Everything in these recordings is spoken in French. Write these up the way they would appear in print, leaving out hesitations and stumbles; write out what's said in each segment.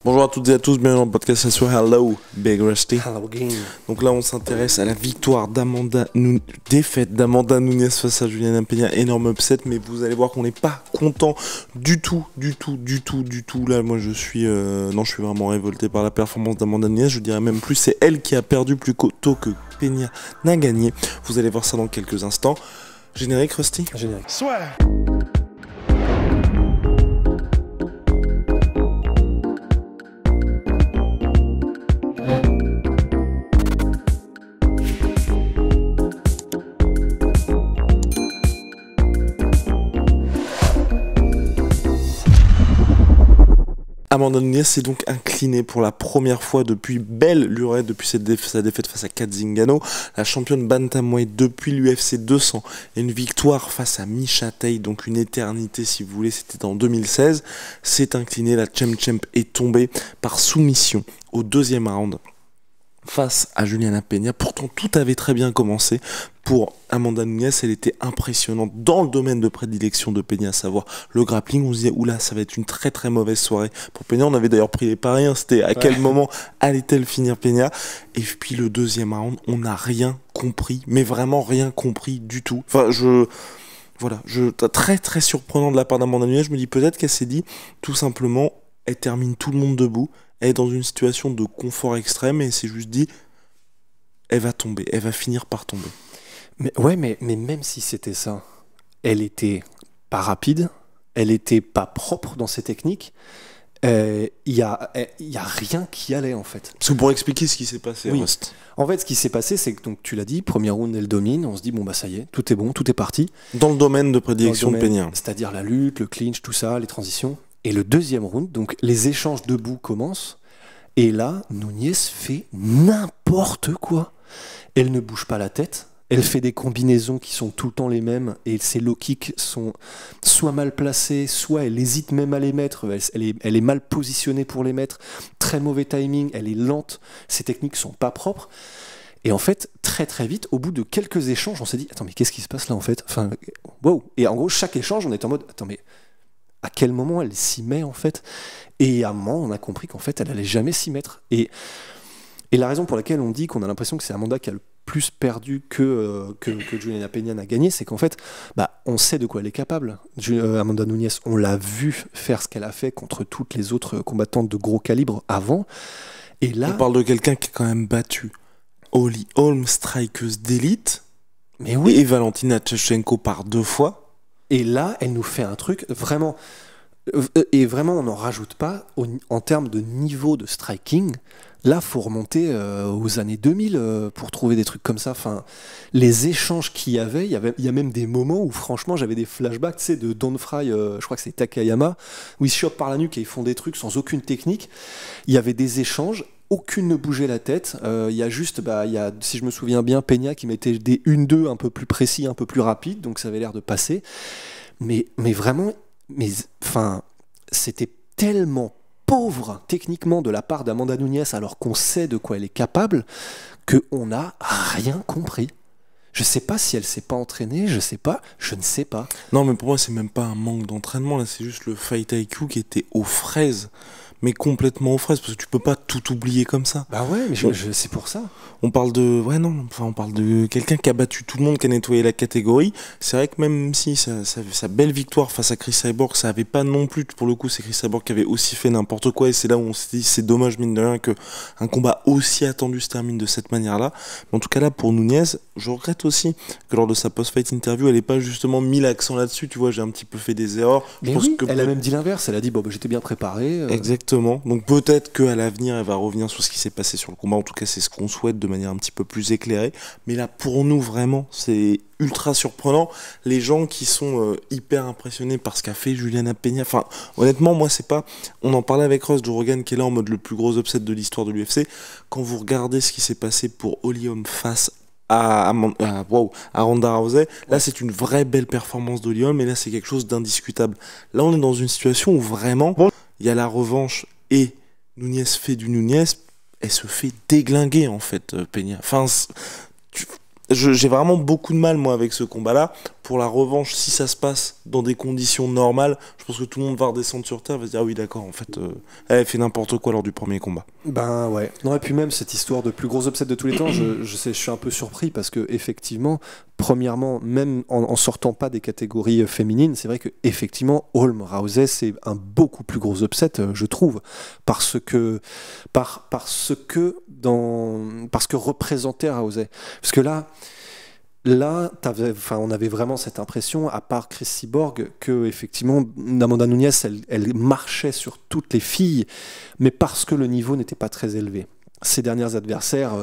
Bonjour à toutes et à tous, bienvenue dans le podcast sur Hello Big Rusty. Hello game. Donc là on s'intéresse à la victoire défaite d'Amanda Nunes face à Juliana Peña, énorme upset, mais vous allez voir qu'on n'est pas content du tout. Là moi je suis vraiment révolté par la performance d'Amanda Nunes, je dirais même plus, c'est elle qui a perdu plus tôt que Peña n'a gagné. Vous allez voir ça dans quelques instants. Générique Rusty. Générique. Soit. Amanda Nunes s'est donc inclinée pour la première fois depuis belle lurette, depuis sa défaite face à Kat Zingano, la championne bantamweight depuis l'UFC 200, et une victoire face à Miesha Tate, donc une éternité si vous voulez, c'était en 2016, s'est inclinée, la champ est tombée par soumission au deuxième round face à Juliana Peña. Pourtant tout avait très bien commencé pour Amanda Nunes, elle était impressionnante dans le domaine de prédilection de Peña, à savoir le grappling. On se disait oula, ça va être une très très mauvaise soirée pour Peña. On avait d'ailleurs pris les paris, c'était à quel moment allait-elle finir Peña. Et puis le deuxième round, on n'a rien compris, mais vraiment rien compris du tout. Enfin très très surprenant de la part d'Amanda Nunes. Je me dis peut-être qu'elle s'est dit tout simplement, elle termine tout le monde debout, elle est dans une situation de confort extrême et elle s'est juste dit elle va tomber, elle va finir par tomber. Mais même si c'était ça, elle était pas rapide, elle était pas propre dans ses techniques. Y a rien qui allait en fait. Parce que pour expliquer ce qui s'est passé, oui. Rust. En fait, ce qui s'est passé, c'est que donc tu l'as dit, premier round elle domine, on se dit bon bah ça y est, tout est bon, tout est parti. Dans le domaine de prédilection de Peña. C'est-à-dire la lutte, le clinch, tout ça, les transitions. Et le deuxième round, donc les échanges debout commencent. Et là, Nunes fait n'importe quoi. Elle ne bouge pas la tête. Elle fait des combinaisons qui sont tout le temps les mêmes et ses low kicks sont soit mal placés, soit elle hésite même à les mettre. Elle est mal positionnée pour les mettre. Très mauvais timing, elle est lente. Ses techniques sont pas propres. Et en fait, très très vite, au bout de quelques échanges, on s'est dit attends mais qu'est-ce qui se passe là en fait ? Enfin, wow. Et en gros, chaque échange, on est en mode attends mais à quel moment elle s'y met en fait ? Et à un moment, on a compris qu'en fait, elle allait jamais s'y mettre. Et la raison pour laquelle on dit qu'on a l'impression que c'est Amanda qui a le plus perdu que Juliana Peña n'a gagné, c'est qu'en fait, on sait de quoi elle est capable. Amanda Nunes, on l'a vu faire ce qu'elle a fait contre toutes les autres combattantes de gros calibre avant. Et là, on parle de quelqu'un qui a quand même battu Holly Holm, strikeuse d'élite, mais oui, et Valentina Shevchenko par 2 fois. Et là, elle nous fait un truc vraiment... Et vraiment, on n'en rajoute pas en termes de niveau de striking. Là, faut remonter aux années 2000 pour trouver des trucs comme ça. Enfin, les échanges qu'il y avait, il y a même des moments où franchement, j'avais des flashbacks, tu sais, de Don Fry, je crois que c'est Takayama, où ils se chopent par la nuque et ils font des trucs sans aucune technique. Il y avait des échanges. Aucune ne bougeait la tête. Il y a juste, si je me souviens bien, Peña qui mettait des 1-2 un peu plus précis, un peu plus rapides, donc ça avait l'air de passer. Mais vraiment, c'était tellement pauvre techniquement de la part d'Amanda Nunes, alors qu'on sait de quoi elle est capable, qu'on n'a rien compris. Je sais pas si elle s'est pas entraînée, je ne sais pas. Non, mais pour moi, c'est même pas un manque d'entraînement, là, c'est juste le fight IQ qui était aux fraises. Mais complètement aux fraises, parce que tu peux pas tout oublier comme ça. Bah ouais, mais c'est pour ça. On parle de quelqu'un qui a battu tout le monde, qui a nettoyé la catégorie. C'est vrai que même si sa belle victoire face à Chris Cyborg, ça avait pas non plus, pour le coup, c'est Chris Cyborg qui avait aussi fait n'importe quoi, et c'est là où on s'est dit, c'est dommage, mine de rien, qu'un combat aussi attendu se termine de cette manière-là. Mais en tout cas, là, pour Nunes, je regrette aussi que lors de sa post-fight interview, elle ait pas justement mis l'accent là-dessus, tu vois, j'ai un petit peu fait des erreurs. Mais oui, elle a même dit l'inverse, elle a dit, j'étais bien préparé. Exactement. Donc peut-être qu'à l'avenir, elle va revenir sur ce qui s'est passé sur le combat. En tout cas, c'est ce qu'on souhaite de manière un petit peu plus éclairée. Mais là, pour nous, vraiment, c'est ultra surprenant. Les gens qui sont hyper impressionnés par ce qu'a fait Juliana Peña. Enfin, honnêtement, moi, c'est pas... On en parlait avec Ross Joe Rogan, qui est là en mode le plus gros upset de l'histoire de l'UFC. Quand vous regardez ce qui s'est passé pour Holly Holm face à Ronda Rousey, là c'est une vraie belle performance d'Holly Holm, mais là c'est quelque chose d'indiscutable. Là on est dans une situation où vraiment il y a la revanche et Nunes fait du Nunes, elle se fait déglinguer en fait, Peña. Enfin, j'ai vraiment beaucoup de mal moi avec ce combat-là. pour la revanche, si ça se passe dans des conditions normales, je pense que tout le monde va redescendre sur terre, va se dire ah oui d'accord, en fait, elle fait n'importe quoi lors du premier combat. Ben ouais. Non, et puis même cette histoire de plus gros upset de tous les temps, je suis un peu surpris parce que effectivement, premièrement, même en sortant pas des catégories féminines, c'est vrai que effectivement, Holm Rousey c'est un beaucoup plus gros upset, je trouve, parce que représentait Rousey. Parce que là, on avait vraiment cette impression, à part Chris Cyborg, que effectivement, Amanda Nunes, elle marchait sur toutes les filles, mais parce que le niveau n'était pas très élevé. Ses derniers adversaires,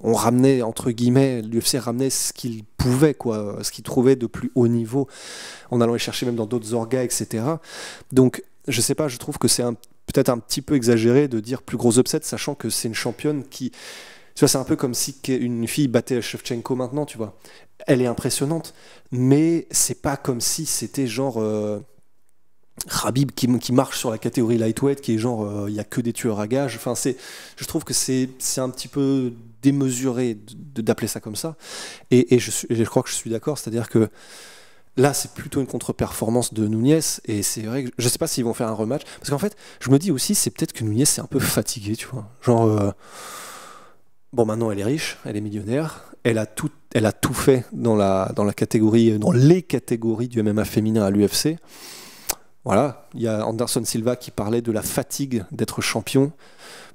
on ramenait entre guillemets, l'UFC ramenait ce qu'il pouvait, quoi, ce qu'il trouvait de plus haut niveau, en allant les chercher même dans d'autres orgas, etc. Donc, je sais pas, je trouve que c'est peut-être un petit peu exagéré de dire plus gros upset, sachant que c'est une championne qui tu vois, c'est un peu comme si une fille battait Shevchenko maintenant, tu vois. Elle est impressionnante, mais c'est pas comme si c'était genre Khabib qui marche sur la catégorie lightweight, qui est genre il y a que des tueurs à gages. Enfin, je trouve que c'est un petit peu démesuré d'appeler ça comme ça. Et je crois que je suis d'accord, c'est-à-dire que là, c'est plutôt une contre-performance de Nunes, et c'est vrai que je sais pas s'ils vont faire un rematch, parce qu'en fait, je me dis aussi, c'est peut-être que Nunes est un peu fatigué, tu vois. Genre. Bon, maintenant elle est riche, elle est millionnaire, elle a tout fait dans les catégories du MMA féminin à l'UFC. Voilà, il y a Anderson Silva qui parlait de la fatigue d'être champion.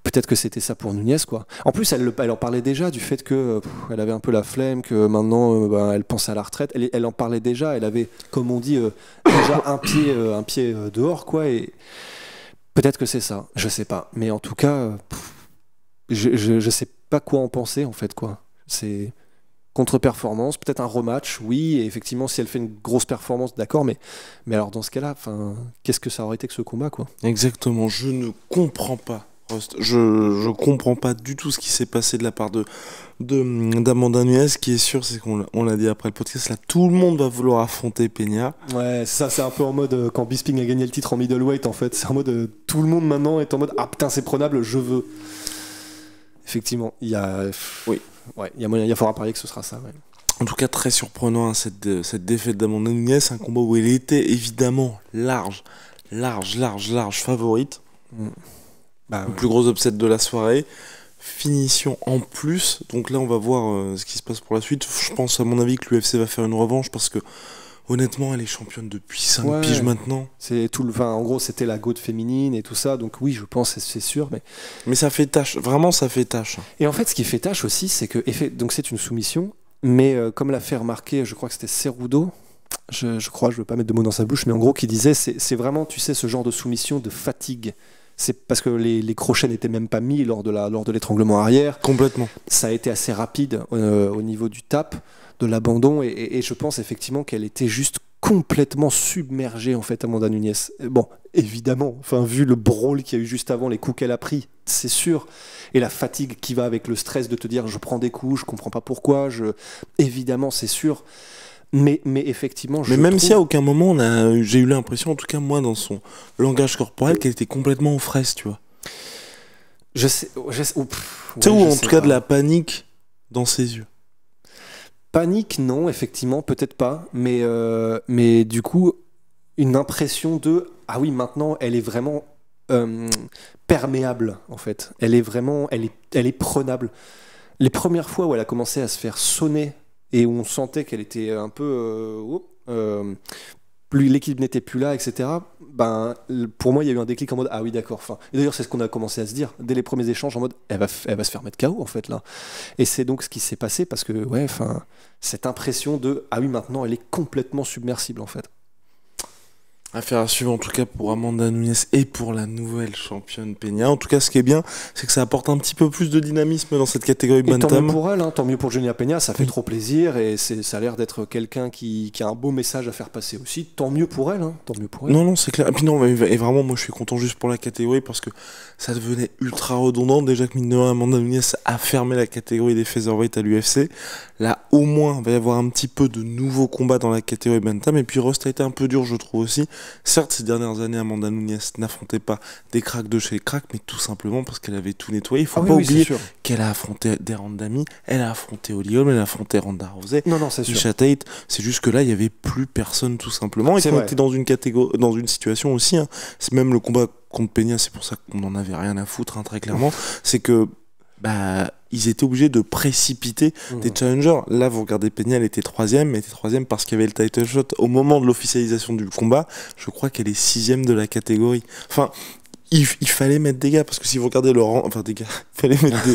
Peut-être que c'était ça pour Nunes, quoi. En plus, elle en parlait déjà du fait que elle avait un peu la flemme, que maintenant elle pensait à la retraite. Elle en parlait déjà. Elle avait, comme on dit, déjà un pied dehors, quoi. Et peut-être que c'est ça. Je sais pas. Mais en tout cas, je sais pas quoi en penser en fait, quoi. C'est contre-performance, peut-être un rematch, oui, et effectivement si elle fait une grosse performance, d'accord, mais alors dans ce cas-là, qu'est-ce que ça aurait été que ce combat, quoi. Exactement, je ne comprends pas, Rust. Je comprends pas du tout ce qui s'est passé de la part d'Amanda Nunes. Ce qui est sûr, c'est qu'on l'a dit après le podcast, là tout le monde va vouloir affronter Peña. Ouais, ça c'est un peu en mode quand Bisping a gagné le titre en middleweight, en fait, c'est en mode tout le monde maintenant est en mode ah putain c'est prenable, je veux. Effectivement, il y a moyen, il faudra parier que ce sera ça. Ouais. En tout cas, très surprenant cette défaite d'Amanda Nunes, un combat où elle était évidemment large favorite. Bah, le plus gros upset de la soirée. Finition en plus. Donc là, on va voir ce qui se passe pour la suite. Je pense, à mon avis, que l'UFC va faire une revanche parce que honnêtement, elle est championne depuis 5 piges maintenant. C'est en gros, c'était la GOAT féminine et tout ça. Donc oui, je pense, c'est sûr. Mais ça fait tâche. Vraiment, ça fait tâche. Et en fait, ce qui fait tâche aussi, c'est que donc c'est une soumission. Mais comme l'a fait remarquer, je crois que c'était Cerudo. Je crois, je veux pas mettre de mots dans sa bouche, mais en gros, qui disait, c'est vraiment, tu sais, ce genre de soumission de fatigue. C'est parce que les crochets n'étaient même pas mis lors de l'étranglement arrière. Complètement. Ça a été assez rapide au niveau du tap, de l'abandon, et je pense effectivement qu'elle était juste complètement submergée, en fait, Amanda Nunes. Bon, évidemment, vu le brawl qu'il y a eu juste avant, les coups qu'elle a pris, c'est sûr, et la fatigue qui va avec le stress de te dire je prends des coups, je comprends pas pourquoi, évidemment, c'est sûr. Mais effectivement, mais même si à aucun moment j'ai eu l'impression, en tout cas moi, dans son langage corporel, qu'elle était complètement aux fraises, tu vois. Je sais, ou en tout cas de la panique dans ses yeux. Panique, non, effectivement, peut-être pas, mais du coup, une impression de ah oui, maintenant, elle est vraiment perméable, en fait. Elle est prenable. Les premières fois où elle a commencé à se faire sonner et où on sentait qu'elle était un peu plus l'équipe n'était plus là, etc. Pour moi il y a eu un déclic en mode ah oui d'accord. Et d'ailleurs c'est ce qu'on a commencé à se dire dès les premiers échanges en mode elle va se faire mettre KO en fait là. Et c'est donc ce qui s'est passé parce que cette impression de ah oui maintenant elle est complètement submersible en fait. Affaire à suivre en tout cas pour Amanda Nunes et pour la nouvelle championne Peña. En tout cas, ce qui est bien, c'est que ça apporte un petit peu plus de dynamisme dans cette catégorie bantam. Tant mieux pour elle, tant mieux pour Juliana Peña, ça fait trop plaisir et ça a l'air d'être quelqu'un qui a un beau message à faire passer aussi. Tant mieux pour elle, tant mieux pour elle. Non, c'est clair. Et puis non, et vraiment, moi je suis content juste pour la catégorie parce que ça devenait ultra redondant. Déjà que mine de rien, Amanda Nunes a fermé la catégorie des featherweight à l'UFC. Là, au moins, il va y avoir un petit peu de nouveaux combats dans la catégorie bantam. Et puis Rust a été un peu dur, je trouve aussi. certes, ces dernières années, Amanda Nunes n'affrontait pas des cracks de chez les cracks, mais tout simplement parce qu'elle avait tout nettoyé. Il faut pas oublier qu'elle a affronté des Randami, elle a affronté Holly Holm, elle a affronté Ronda Rousey, Miesha Tate. C'est juste que là, il y avait plus personne, tout simplement. Et qu'on était dans une catégorie, dans une situation aussi, hein, c'est même le combat contre Peña, c'est pour ça qu'on en avait rien à foutre, hein, très clairement. C'est que ils étaient obligés de précipiter des challengers. Là, vous regardez Peña, elle était troisième parce qu'il y avait le title shot. Au moment de l'officialisation du combat, je crois qu'elle est 6e de la catégorie. Enfin, il fallait mettre des gars, parce que si vous regardez le rang, enfin des gars, il fallait mettre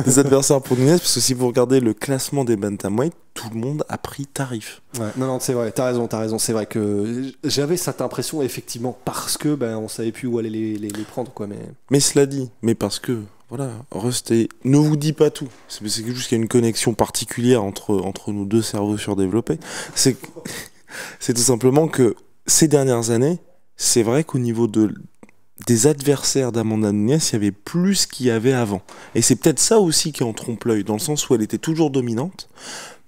des adversaires pour Nunes, parce que si vous regardez le classement des bantamweight, tout le monde a pris tarif. Ouais, non, c'est vrai, t'as raison, c'est vrai que j'avais cette impression, effectivement, parce que on savait plus où aller les prendre, quoi, mais cela dit, mais parce que, voilà, restez, ne vous dis pas tout, c'est juste qu'il y a une connexion particulière entre nos deux cerveaux surdéveloppés, c'est tout simplement que ces dernières années, c'est vrai qu'au niveau des adversaires d'Amanda Nunes, il y avait plus qu'il y avait avant. Et c'est peut-être ça aussi qui en trompe l'œil, dans le sens où elle était toujours dominante,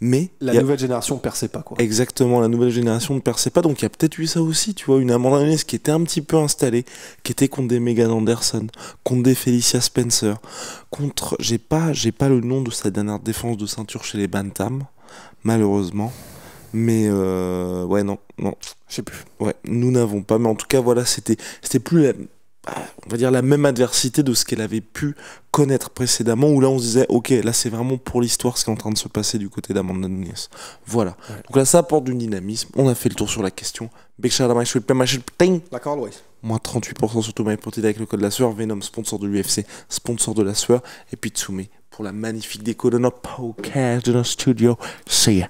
mais... La nouvelle génération ne perçait pas, quoi. Exactement, la nouvelle génération ne perçait pas, donc il y a peut-être eu ça aussi, tu vois, une Amanda Nunes qui était un petit peu installée, qui était contre des Megan Anderson, contre des Felicia Spencer, contre... J'ai pas le nom de sa dernière défense de ceinture chez les Bantam, malheureusement. Mais ouais, non, je sais plus. Ouais, nous n'avons pas, mais en tout cas, voilà, c'était plus on va dire la même adversité de ce qu'elle avait pu connaître précédemment, où là on se disait, ok, là c'est vraiment pour l'histoire ce qui est en train de se passer du côté d'Amanda Nunes. Voilà. Ouais. Donc là ça apporte du dynamisme. On a fait le tour sur la question. Big shout out à D'accord, Louis. Moins 38% sur tout MyPorted avec le code de la sueur. Venom, sponsor de l'UFC, sponsor de la sueur. Et puis Tsume pour la magnifique déco de notre podcast de notre studio. See ya.